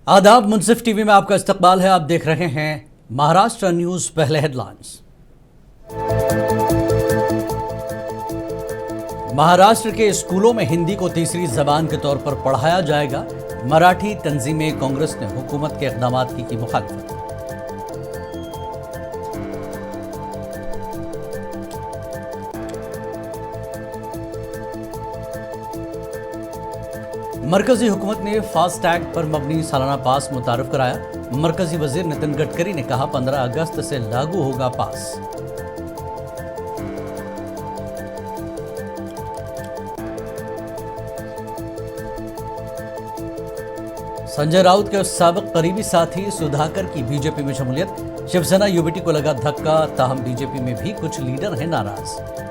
आदाब, मुंसिफ टीवी में आपका इस्तकबाल है। आप देख रहे हैं महाराष्ट्र न्यूज। पहले हेडलाइंस। महाराष्ट्र के स्कूलों में हिंदी को तीसरी जबान के तौर पर पढ़ाया जाएगा। मराठी तंजीमें कांग्रेस ने हुकूमत के इक़दामात की मुखालफत। मरकजी हुकूमत ने फास्टैग पर मबनी सालाना पास मुतारफ कराया। मरकजी वजीर नितिन गडकरी ने कहा 15 अगस्त से लागू होगा पास। संजय राउत के साबिक करीबी साथी सुधाकर की बीजेपी में शमूलियत। शिवसेना यूबीटी को लगा धक्का, ताहम बीजेपी में भी कुछ लीडर हैं नाराज।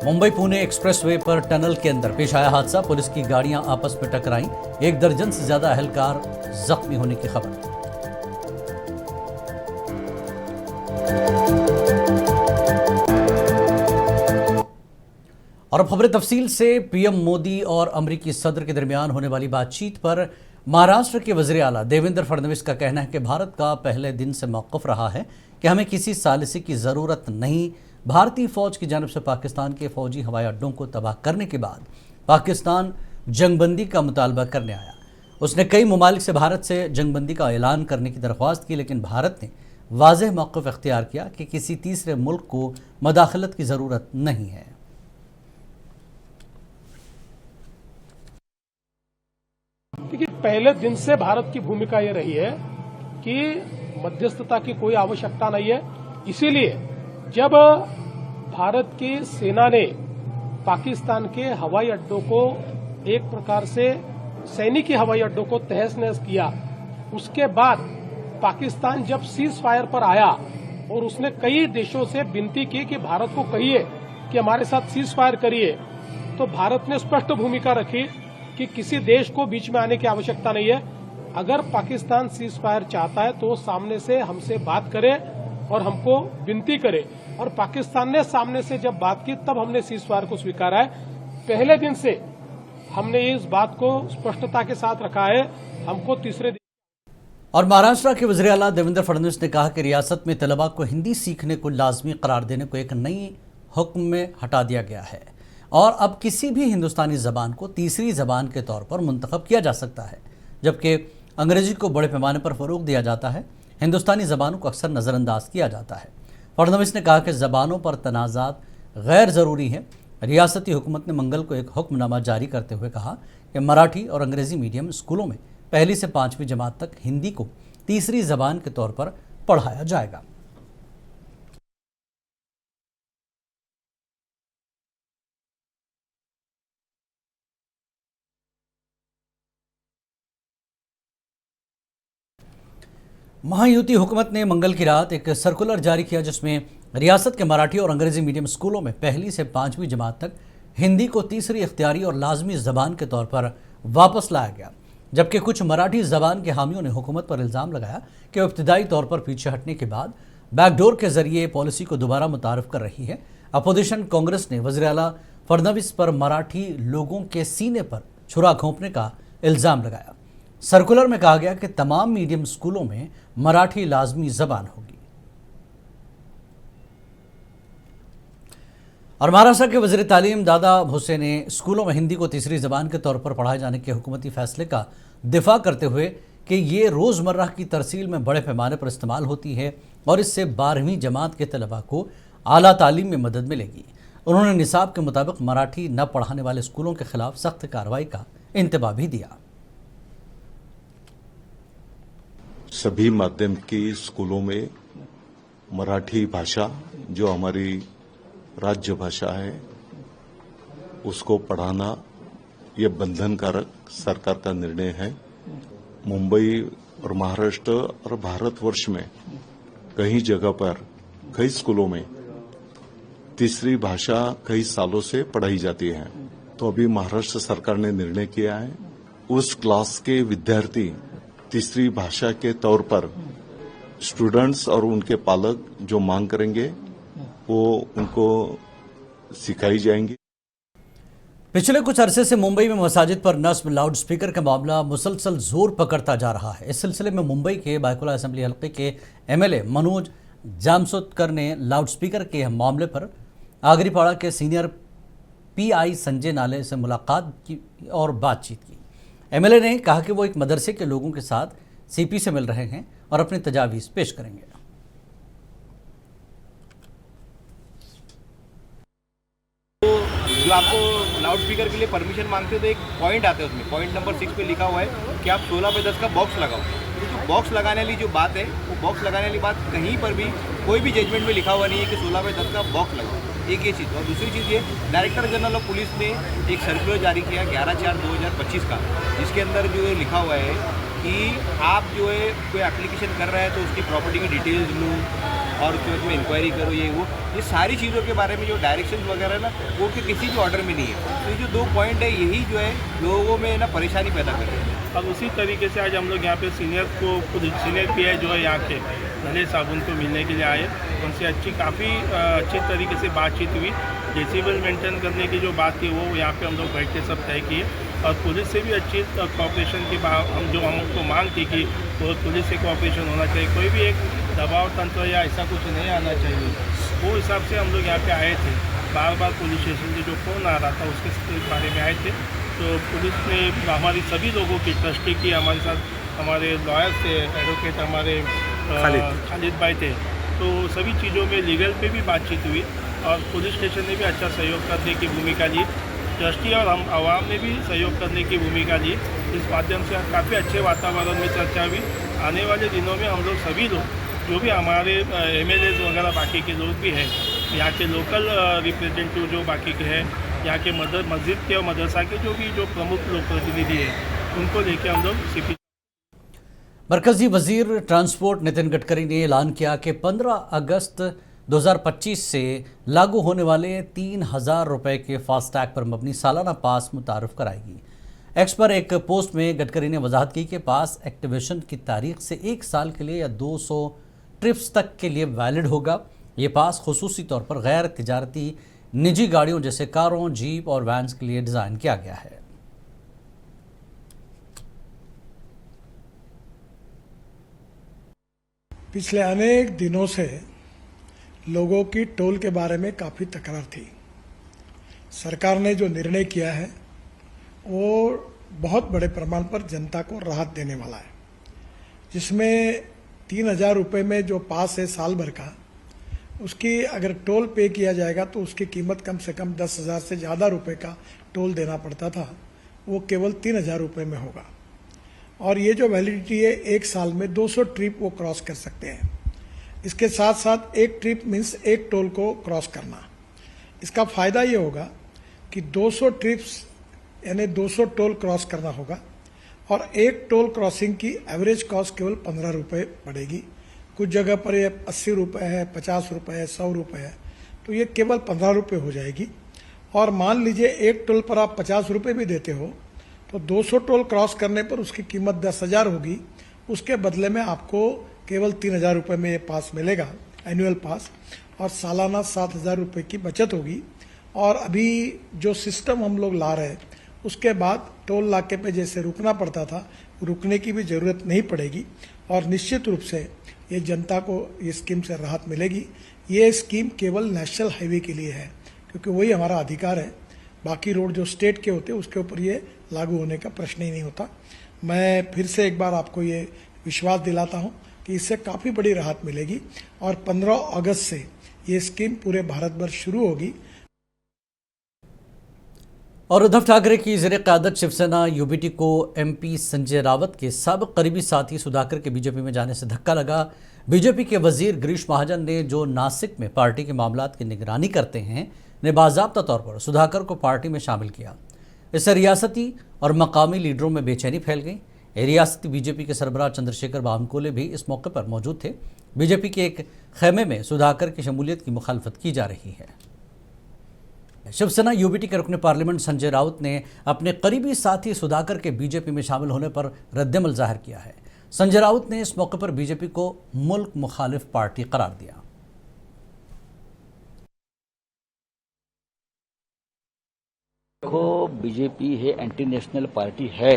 मुंबई पुणे एक्सप्रेसवे पर टनल के अंदर पेश आया हादसा। पुलिस की गाड़ियां आपस में टकराईं। 1 दर्जन से ज्यादा एहलकार जख्मी होने की खबर। और अब खबरें तफसील से। पीएम मोदी और अमेरिकी सदर के दरमियान होने वाली बातचीत पर महाराष्ट्र के वज़ीर आला देवेंद्र फडणवीस का कहना है कि भारत का पहले दिन से मौक़िफ़ रहा है कि हमें किसी सालिसी की ज़रूरत नहीं। भारतीय फौज की जानिब से पाकिस्तान के फौजी हवाई अड्डों को तबाह करने के बाद पाकिस्तान जंगबंदी का मुतालबा करने आया। उसने कई ममालिक से भारत से जंगबंदी का ऐलान करने की दरख्वास्त की, लेकिन भारत ने वाज़ेह मौक़िफ़ इख्तियार किया कि किसी तीसरे मुल्क को मदाखलत की ज़रूरत नहीं है। देखिए, पहले दिन से भारत की भूमिका ये रही है कि मध्यस्थता की कोई आवश्यकता नहीं है। इसीलिए जब भारत की सेना ने पाकिस्तान के हवाई अड्डों को एक प्रकार से सैनिकी हवाई अड्डों को तहस नहस किया, उसके बाद पाकिस्तान जब सीज फायर पर आया और उसने कई देशों से विनती की कि भारत को कहिए कि हमारे साथ सीज फायर करिए, तो भारत ने स्पष्ट भूमिका रखी कि किसी देश को बीच में आने की आवश्यकता नहीं है। अगर पाकिस्तान सीज फायर चाहता है तो सामने से हमसे बात करे और हमको विनती करे, और पाकिस्तान ने सामने से जब बात की तब हमने सीज फायर को स्वीकारा है। पहले दिन से हमने इस बात को स्पष्टता के साथ रखा है। हमको तीसरे दिन। और महाराष्ट्र के वज़ीर आला देवेंद्र फडणवीस ने कहा कि रियासत में तलबा को हिंदी सीखने को लाजमी करार देने को एक नई हुक्म में हटा दिया गया है और अब किसी भी हिंदुस्तानी ज़बान को तीसरी ज़बान के तौर पर मुंतखब किया जा सकता है, जबकि अंग्रेजी को बड़े पैमाने पर फ़रोग़ दिया जाता है। हिंदुस्तानी ज़बानों को अक्सर नज़रअंदाज किया जाता है। फडणवीस ने कहा कि ज़बानों पर तनाज़ात गैर ज़रूरी हैं। रियासती हुकूमत ने मंगल को एक हुक्मनामा जारी करते हुए कहा कि मराठी और अंग्रेज़ी मीडियम स्कूलों में 1 से 5वीं जमात तक हिंदी को तीसरी ज़बान के तौर पर पढ़ाया जाएगा। महायुति हुकूमत ने मंगल की रात एक सर्कुलर जारी किया जिसमें रियासत के मराठी और अंग्रेजी मीडियम स्कूलों में 1 से 5वीं जमात तक हिंदी को तीसरी इख्तियारी और लाजमी ज़बान के तौर पर वापस लाया गया, जबकि कुछ मराठी ज़बान के हामियों ने हुकूमत पर इल्ज़ाम लगाया कि वो इब्तिदाई तौर पर पीछे हटने के बाद बैकडोर के जरिए पॉलिसी को दोबारा मुतारफ़ कर रही है। अपोजिशन कांग्रेस ने वज़ीर आला फडणवीस पर मराठी लोगों के सीने पर छुरा घोंपने का इल्ज़ाम लगाया। सर्कुलर में कहा गया कि तमाम मीडियम स्कूलों में मराठी लाजमी ज़बान होगी। और महाराष्ट्र के वज़ीर तालीम दादा भुसे ने स्कूलों में हिंदी को तीसरी ज़बान के तौर पर पढ़ाए जाने के हुकूमती फैसले का दिफा करते हुए कि ये रोज़मर्रा की तरसील में बड़े पैमाने पर इस्तेमाल होती है और इससे 12वीं जमात के तलबा को आला तालीम में मदद मिलेगी। उन्होंने निसाब के मुताबिक मराठी न पढ़ाने वाले स्कूलों के खिलाफ सख्त कार्रवाई का इंतबाह भी दिया। सभी माध्यम की स्कूलों में मराठी भाषा जो हमारी राज्य भाषा है उसको पढ़ाना ये बंधनकारक सरकार का निर्णय है। मुंबई और महाराष्ट्र और भारतवर्ष में कई जगह पर कई स्कूलों में तीसरी भाषा कई सालों से पढ़ाई जाती है। तो अभी महाराष्ट्र सरकार ने निर्णय किया है उस क्लास के विद्यार्थी तीसरी भाषा के तौर पर स्टूडेंट्स और उनके पालक जो मांग करेंगे वो उनको सिखाई जाएंगी। पिछले कुछ अरसे से मुंबई में मसाजिद पर नस्ब लाउडस्पीकर का मामला मुसलसल जोर पकड़ता जा रहा है। इस सिलसिले में मुंबई के बायकुला असेंबली हल्के के एमएलए मनोज जामसोदकर ने लाउडस्पीकर के मामले पर आगरीपाड़ा के सीनियर पीआई संजय नाले से मुलाकात की और बातचीत की। एमएलए ने कहा कि वो एक मदरसे के लोगों के साथ सीपी से मिल रहे हैं और अपनी तजावीज़ पेश करेंगे। जो आपको लाउड स्पीकर के लिए परमिशन मांगते हो तो एक पॉइंट आता है, उसमें पॉइंट नंबर 6 पे लिखा हुआ है कि आप 16/10 का बॉक्स लगाओ। तो जो बॉक्स लगाने वाली जो बात है, वो बॉक्स लगाने वाली बात कहीं पर भी कोई भी जजमेंट में लिखा हुआ नहीं है कि 16/10 का बॉक्स लगाओ। एक ये चीज़। और दूसरी चीज़ ये, डायरेक्टर जनरल ऑफ पुलिस ने एक सर्कुलर जारी किया 11/4/2025 का, जिसके अंदर जो लिखा हुआ है कि आप जो है कोई एप्लीकेशन कर रहे हैं तो उसकी प्रॉपर्टी की डिटेल्स लूँ और उसमें इंक्वायरी करो, ये सारी चीज़ों के बारे में जो डायरेक्शन वगैरह ना, वो कि किसी भी ऑर्डर में नहीं है। तो ये जो 2 पॉइंट है, यही जो है लोगों में ना परेशानी पैदा कर रहे हैं। और उसी तरीके से आज हम लोग यहाँ पे सीनियर पीआई जो है यहाँ के नले साबुन को मिलने के लिए आए। उनसे काफ़ी अच्छे तरीके से बातचीत हुई। डेसिबल मेंटेन करने की जो बात थी वो यहाँ पे हम लोग बैठ के सब तय किए और पुलिस से भी अच्छी कोऑपरेशन की हमको मांग थी कि वो पुलिस से कोऑपरेशन होना चाहिए, कोई भी एक दबाव तंत्र या ऐसा कुछ नहीं आना चाहिए। वो हिसाब से हम लोग यहाँ पे आए थे। बार बार पुलिस स्टेशन से जो फ़ोन आ रहा था उसके बारे में आए थे। तो पुलिस ने हमारी सभी लोगों की ट्रस्टी की, हमारे साथ हमारे लॉयर थे, एडवोकेट हमारे खालिद भाई थे। तो सभी चीज़ों में लीगल पे भी बातचीत हुई और पुलिस स्टेशन ने भी अच्छा सहयोग करने की भूमिका ली। ट्रस्टी और हम आवाम ने भी सहयोग करने की भूमिका ली। इस माध्यम से काफ़ी अच्छे वातावरण में चर्चा हुई। आने वाले दिनों में हम लोग सभी लोग जो भी हमारे एमएलएज वगैरह बाकी के लोग भी हैं, यहाँ के लोकल रिप्रेजेंटेटिव जो बाकी के हैं, यहाँ के मस्जिद के और मदरसा के जो प्रमुख लोक प्रतिनिधि हैं, उनको लेके हम लोग सीपी। मरकजी वजीर ट्रांसपोर्ट नितिन गडकरी ने ऐलान किया कि 15 अगस्त 2025 से लागू होने वाले 3,000 रुपये के फास्टैग पर मबनी सालाना पास मुतारफ़ कराएगी। एक्स पर एक पोस्ट में गडकरी ने वजाहत की कि पास एक्टिवेशन की तारीख से 1 साल के लिए या 200 ट्रिप्स तक के लिए वैलिड होगा। ये पास खुसूसी तौर पर गैर तिजारती निजी गाड़ियों जैसे कारों, जीप और वैन्स के लिए डिज़ाइन किया गया है। पिछले अनेक दिनों से लोगों की टोल के बारे में काफ़ी तकरार थी। सरकार ने जो निर्णय किया है वो बहुत बड़े प्रमाण पर जनता को राहत देने वाला है, जिसमें 3,000 रुपये में जो पास है साल भर का, उसकी अगर टोल पे किया जाएगा तो उसकी कीमत कम से कम 10,000 से ज़्यादा रुपये का टोल देना पड़ता था, वो केवल 3,000 रुपये में होगा। और ये जो वैलिडिटी है 1 साल में 200 ट्रिप वो क्रॉस कर सकते हैं। इसके साथ साथ एक ट्रिप मीन्स एक टोल को क्रॉस करना। इसका फ़ायदा ये होगा कि 200 ट्रिप्स यानी 200 टोल क्रॉस करना होगा और एक टोल क्रॉसिंग की एवरेज कॉस्ट केवल 15 रुपये पड़ेगी। कुछ जगह पर ये 80 रुपये है, 50 रुपये है, 100 रुपये है, तो ये केवल 15 रुपये हो जाएगी। और मान लीजिए एक टोल पर आप 50 रुपये भी देते हो तो 200 टोल क्रॉस करने पर उसकी कीमत 10,000 होगी। उसके बदले में आपको केवल 3,000 रुपये में ये पास मिलेगा, एनुअल पास, और सालाना 7,000 रुपये की बचत होगी। और अभी जो सिस्टम हम लोग ला रहे हैं उसके बाद टोल नाके पे जैसे रुकना पड़ता था, रुकने की भी ज़रूरत नहीं पड़ेगी और निश्चित रूप से ये जनता को ये स्कीम से राहत मिलेगी। ये स्कीम केवल नेशनल हाईवे के लिए है क्योंकि वही हमारा अधिकार है। बाकी रोड जो स्टेट के होते हैं उसके ऊपर ये लागू होने का प्रश्न ही नहीं होता। मैं फिर से एक बार आपको ये विश्वास दिलाता हूँ कि इससे काफ़ी बड़ी राहत मिलेगी और 15 अगस्त से ये स्कीम पूरे भारत भर शुरू होगी। और उद्धव ठाकरे की ज़ेर क़यादत शिवसेना यूबीटी को एमपी संजय रावत के साबिक़ करीबी साथी सुधाकर के बीजेपी में जाने से धक्का लगा। बीजेपी के वजीर गिरीश महाजन ने, जो नासिक में पार्टी के मामलात की निगरानी करते हैं, ने बाज़ाब्ता तौर पर सुधाकर को पार्टी में शामिल किया। इससे रियासती और मकामी लीडरों में बेचैनी फैल गई। रियासती बीजेपी के सरबराह चंद्रशेखर बावनकुले भी इस मौके पर मौजूद थे। बीजेपी के एक खेमे में सुधाकर की शमूलियत की मुखालफत की जा रही है। शिवसेना यूबीटी के रुकन पार्लियामेंट संजय राउत ने अपने करीबी साथी सुधाकर के बीजेपी में शामिल होने पर रद्दमल जाहिर किया है। संजय राउत ने इस मौके पर बीजेपी को मुल्क मुखालिफ पार्टी करार दिया। देखो, बीजेपी है एंटी नेशनल पार्टी है।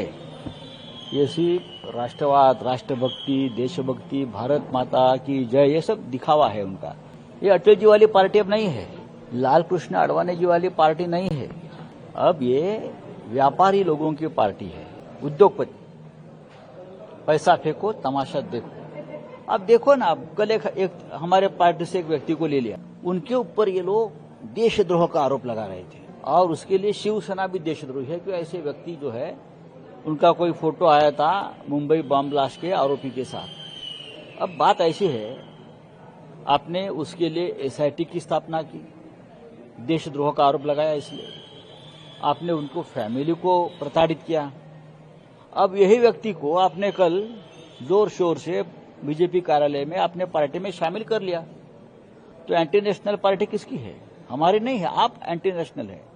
ये सिर्फ राष्ट्रवाद, राष्ट्रभक्ति, देशभक्ति, भारत माता की जय, ये सब दिखावा है उनका। ये अटल जी वाली पार्टी अब नहीं है, लाल कृष्ण आडवाणी जी वाली पार्टी नहीं है। अब ये व्यापारी लोगों की पार्टी है, उद्योगपति। पैसा फेंको, तमाशा देखो। अब देखो ना, अब कल एक हमारे पार्टी से एक व्यक्ति को ले लिया, उनके ऊपर ये लोग देशद्रोह का आरोप लगा रहे थे और उसके लिए शिवसेना भी देशद्रोही है कि ऐसे व्यक्ति जो है, उनका कोई फोटो आया था मुंबई बम ब्लास्ट के आरोपी के साथ। अब बात ऐसी है, आपने उसके लिए एसआईटी की स्थापना की, देशद्रोह का आरोप लगाया, इसलिए आपने उनको फैमिली को प्रताड़ित किया। अब यही व्यक्ति को आपने कल जोर शोर से बीजेपी कार्यालय में अपने पार्टी में शामिल कर लिया। तो एंटी नेशनल पार्टी किसकी है? हमारी नहीं है, आप एंटी नेशनल है।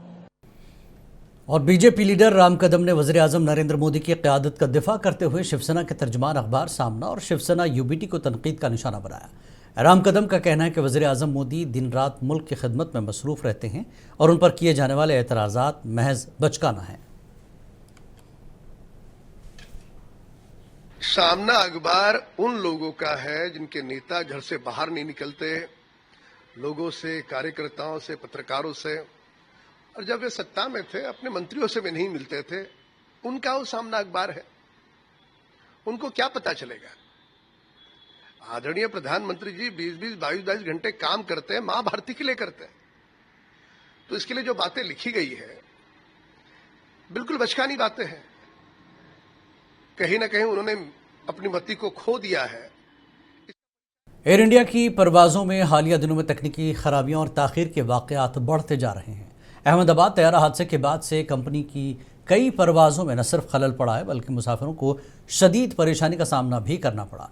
और बीजेपी लीडर राम कदम ने वज़ीर-ए-आज़म नरेंद्र मोदी की क़यादत का दिफा करते हुए शिवसेना के तर्जुमान अखबार सामना और शिवसेना यूबीटी को तनकीद का निशाना बनाया। राम कदम का कहना है कि वज़ीर-ए-आज़म मोदी दिन रात मुल्क की खिदमत में मसरूफ़ रहते हैं और उन पर किए जाने वाले एतराज़ात महज बचकाना है। सामना अखबार उन लोगों का है जिनके नेता घर से बाहर नहीं निकलते, लोगों से, कार्यकर्ताओं से, पत्रकारों से, और जब वे सत्ता में थे अपने मंत्रियों से भी नहीं मिलते थे। उनका वो सामना अखबार है। उनको क्या पता चलेगा? आदरणीय प्रधानमंत्री जी 20-20, 22-22 घंटे काम करते हैं, मां भारती के लिए करते हैं। तो इसके लिए जो बातें लिखी गई है बिल्कुल बचकानी बातें हैं। कहीं ना कहीं उन्होंने अपनी मति को खो दिया है। एयर इंडिया की परवाज़ों में हालिया दिनों में तकनीकी खराबियों और ताख़ीर के वाक़यात बढ़ते जा रहे हैं। अहमदाबाद तैयारा हादसे के बाद से कंपनी की कई परवाज़ों में न सिर्फ खलल पड़ा है बल्कि मुसाफिरों को शदीद परेशानी का सामना भी करना पड़ा।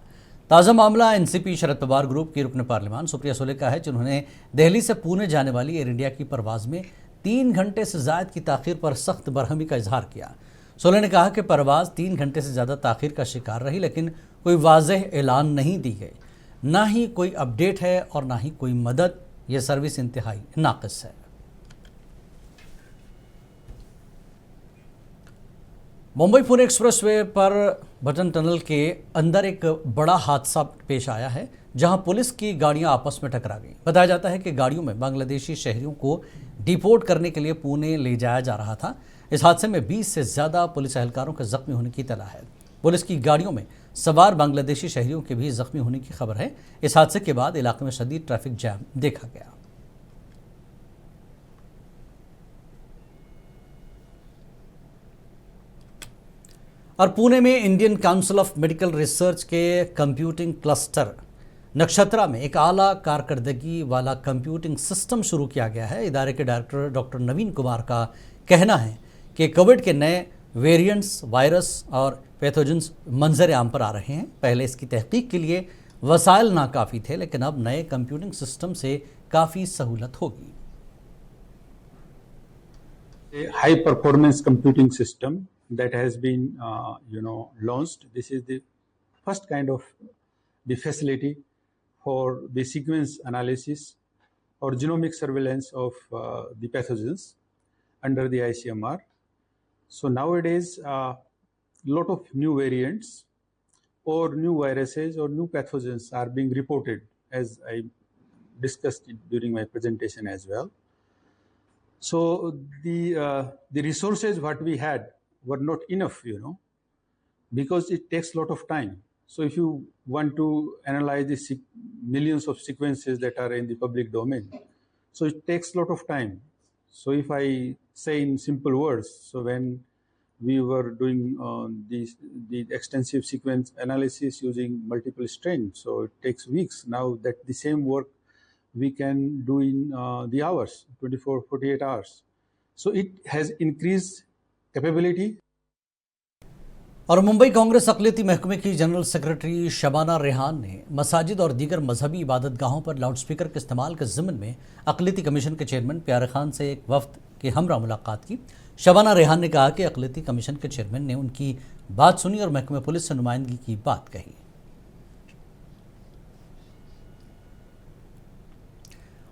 ताज़ा मामला एनसीपी शरद पवार ग्रुप की रुकन पार्लियामान सुप्रिया सुले का है, जिन्होंने दिल्ली से पुणे जाने वाली एयर इंडिया की परवाज़ में 3 घंटे से ज़ायद की ताख़ीर पर सख्त बरहमी का इजहार किया। सोले ने कहा कि परवाज़ 3 घंटे से ज़्यादा ताख़ीर का शिकार रही, लेकिन कोई वाज़ेह ऐलान नहीं दी गई, ना ही कोई अपडेट है और ना ही कोई मदद। यह सर्विस इंतहाई नाक़िस है। मुंबई पुणे एक्सप्रेसवे पर बटन टनल के अंदर एक बड़ा हादसा पेश आया है, जहां पुलिस की गाड़ियां आपस में टकरा गईं। बताया जाता है कि गाड़ियों में बांग्लादेशी शहरियों को डिपोर्ट करने के लिए पुणे ले जाया जा रहा था। इस हादसे में 20 से ज़्यादा पुलिस एहलकारों के जख्मी होने की इत्तला है। पुलिस की गाड़ियों में सवार बांग्लादेशी शहरियों के भी जख्मी होने की खबर है। इस हादसे के बाद इलाके में शदीद ट्रैफिक जैम देखा गया। और पुणे में Indian council of medical research के कंप्यूटिंग क्लस्टर नक्षत्रा में एक आला कारकर्दगी वाला कंप्यूटिंग सिस्टम शुरू किया गया है। इदारे के डायरेक्टर डॉक्टर नवीन कुमार का कहना है कि कोविड के नए वेरिएंट्स, वायरस और पैथोजेंस मंजर आम पर आ रहे हैं। पहले इसकी तहकीक के लिए वसाइल नाकाफ़ी थे, लेकिन अब नए कंप्यूटिंग सिस्टम से काफ़ी सहूलत होगी। High performance computing system that has been launched. This is the first kind of the facility for the sequence analysis or genomic surveillance of the pathogens under the ICMR. So nowadays lot of new variants or new viruses or new pathogens are being reported, as I discussed during my presentation as well. So the resources what we had were not enough, because it takes a lot of time. So if you want to analyze the millions of sequences that are in the public domain, so it takes a lot of time. So if I say in simple words, so when we were doing the extensive sequence analysis using multiple strains, so it takes weeks. Now that the same work we can do in the hours, 24, 48 hours. So it has increased capability. और मुंबई कांग्रेस अक़लियती महकमे की general secretary Shabana Rehan ने मसाजिद और दीगर मजहबी इबादत गाहों पर loudspeaker के इस्तेमाल के ज़िम्न में अक़लियती कमीशन के चेयरमैन प्यारे खान से एक वफ्द के हमरा मुलाकात की। शबाना रेहान ने कहा कि अक़लियती कमीशन के चेयरमैन ने उनकी बात सुनी और महकमे पुलिस से नुमाइंदगी की बात कही।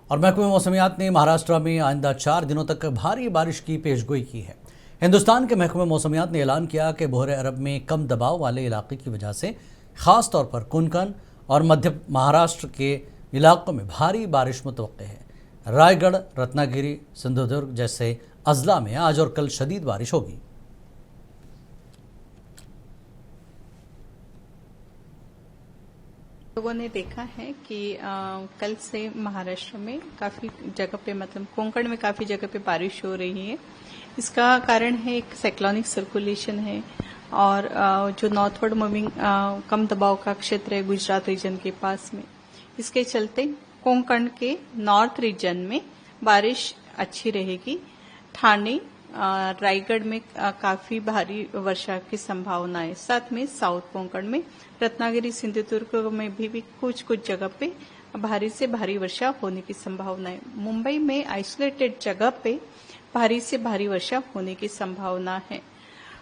और महकमे मौसमियात ने महाराष्ट्र में आइंदा 4 दिनों तक भारी बारिश की पेशगोई की है। हिंदुस्तान के महकमे मौसमियात ने ऐलान किया कि बहरे अरब में कम दबाव वाले इलाके की वजह से ख़ास तौर पर कोंकण और मध्य महाराष्ट्र के इलाकों में भारी बारिश मुतवक्के है। रायगढ़, रत्नागिरी, सिंधुदुर्ग जैसे अजला में आज और कल शदीद बारिश होगी। लोगों ने देखा है कि कल से महाराष्ट्र में काफी जगह पे मतलब कोंकण में काफी जगह पे बारिश हो रही है। इसका कारण है एक साइक्लोनिक सर्कुलेशन है और जो नॉर्थवर्ड मूविंग कम दबाव का क्षेत्र है गुजरात रीजन के पास में, इसके चलते कोंकण के नॉर्थ रीजन में बारिश अच्छी रहेगी। ठाणे, रायगढ़ में काफी भारी वर्षा की संभावना है। साथ में साउथ कोंकण में, रत्नागिरी, सिंधुदुर्ग में भी कुछ जगह पे भारी से भारी वर्षा होने की संभावना है। मुंबई में आइसोलेटेड जगह पे भारी से भारी वर्षा होने की संभावना है।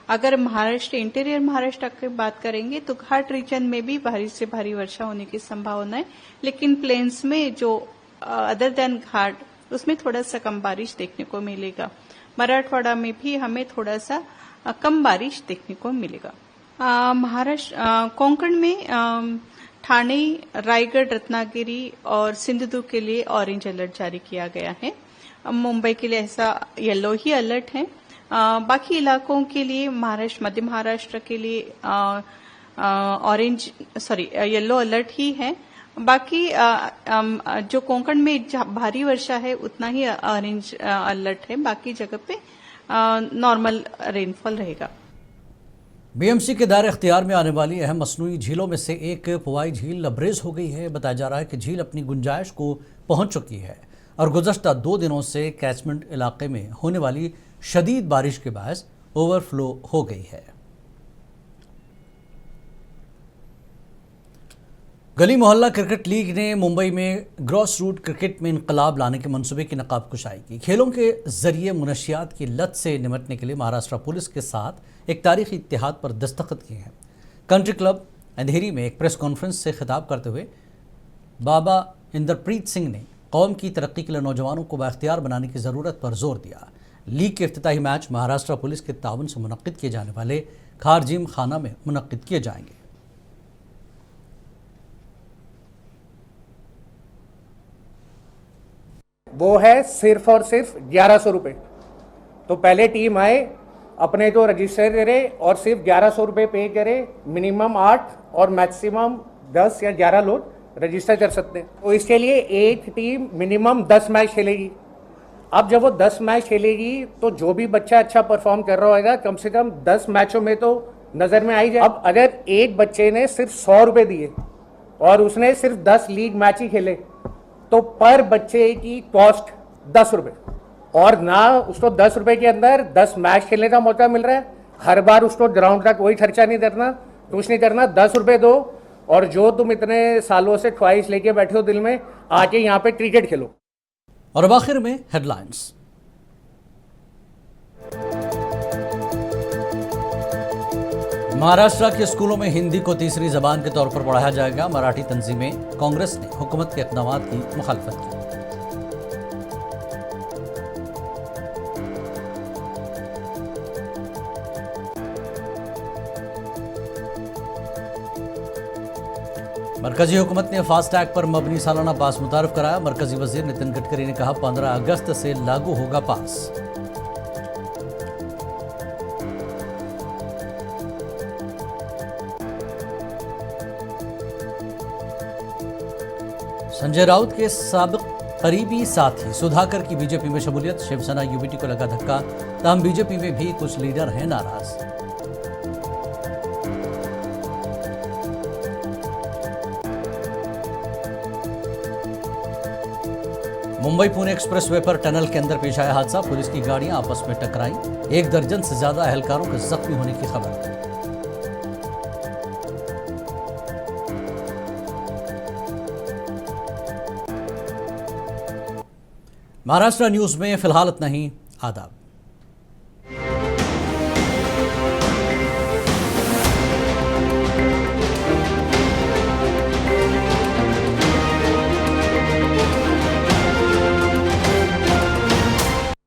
अगर महाराष्ट्र, इंटीरियर महाराष्ट्र की बात करेंगे तो घाट रीजन में भी भारी से भारी वर्षा होने की संभावना है, लेकिन प्लेन्स में जो अदर देन घाट उसमें थोड़ा सा कम बारिश देखने को मिलेगा। मराठवाड़ा में भी हमें थोड़ा सा कम बारिश देखने को मिलेगा। महाराष्ट्र कोंकण में ठाणे, रायगढ़, रत्नागिरी और सिंधुदुर्ग के लिए ऑरेंज अलर्ट जारी किया गया है। मुंबई के लिए ऐसा येलो ही अलर्ट है। बाकी इलाकों के लिए महाराष्ट्र, मध्य महाराष्ट्र के लिए येलो अलर्ट ही है। बाकी जो कोंकण में भारी वर्षा है उतना ही ऑरेंज अलर्ट है। बाकी जगह पे नॉर्मल रेनफॉल रहेगा। बीएमसी के दायरे इख्तियार में आने वाली अहम मसनूई झीलों में से एक पुवाई झील लबरेज हो गई है। बताया जा रहा है कि झील अपनी गुंजाइश को पहुंच चुकी है और गुज़श्ता 2 दिनों से कैचमेंट इलाके में होने वाली शदीद बारिश के बायस ओवरफ्लो हो गई है। गली मोहल्ला क्रिकेट लीग ने मुंबई में ग्रॉस रूट क्रिकेट में इनकलाब लाने के मंसूबे की नकाब कुशाई की। खेलों के जरिए मुनशियात की लत से निपटने के लिए महाराष्ट्र पुलिस के साथ एक तारीखी इत्तेहाद पर दस्तखत किए हैं। कंट्री क्लब अंधेरी में एक प्रेस कॉन्फ्रेंस से खिताब करते हुए बाबा इंद्रप्रीत सिंह ने कौम की तरक्की के लिए नौजवानों को बाख्तियार बनाने की ज़रूरत पर जोर दिया। लीग के इफ्तिताही मैच महाराष्ट्र पुलिस के ताउन से मुनक्किद किए जाने वाले खारजिम खाना में मुनक्किद किए जाएंगे। वो है सिर्फ और सिर्फ 1100 रुपये। तो पहले टीम आए, अपने जो रजिस्टर करे और सिर्फ 1100 रुपये पे करे। मिनिमम 8 और मैक्सिमम 10 या 11 लोग रजिस्टर कर सकते हैं। तो इसके लिए एक टीम मिनिमम 10 मैच खेलेगी। अब जब वो 10 मैच खेलेगी तो जो भी बच्चा अच्छा परफॉर्म कर रहा होगा कम से कम 10 मैचों में तो नज़र में आई जाए। अब अगर एक बच्चे ने सिर्फ 100 रुपये दिए और उसने सिर्फ 10 लीग मैच ही खेले तो पर बच्चे की कॉस्ट 10 रुपये, और ना उसको 10 रुपये के अंदर 10 मैच खेलने का मौका मिल रहा है। हर बार उसको ग्राउंड का कोई खर्चा नहीं करना, कुछ नहीं करना। 10 रुपये दो और जो तुम इतने सालों से ख्वाहिश लेके बैठे हो दिल में, आके यहाँ पे क्रिकेट खेलो। और अब आखिर में हेडलाइंस। महाराष्ट्र के स्कूलों में हिंदी को तीसरी जबान के तौर पर पढ़ाया जाएगा। मराठी तंजीमें, कांग्रेस ने हुकूमत के इक़दामात की मुखालफत की। मरकजी हुकूमत ने फास्टैग पर मबनी सालाना पास मुतारफ कराया। मरकजी वजीर नितिन गडकरी ने कहा 15 अगस्त से लागू होगा पास। संजय राउत के साबिक करीबी साथी सुधाकर की बीजेपी में शमूलियत। शिवसेना यूबीटी को लगा धक्का, ताहम बीजेपी में भी कुछ लीडर हैं नाराज। मुंबई पुणे एक्सप्रेसवे पर टनल के अंदर पेश आया हादसा। पुलिस की गाड़ियां आपस में टकराई। 1 दर्जन से ज्यादा एहलकारों के जख्मी होने की खबर। महाराष्ट्र न्यूज में फिलहाल इतना ही। आदाब।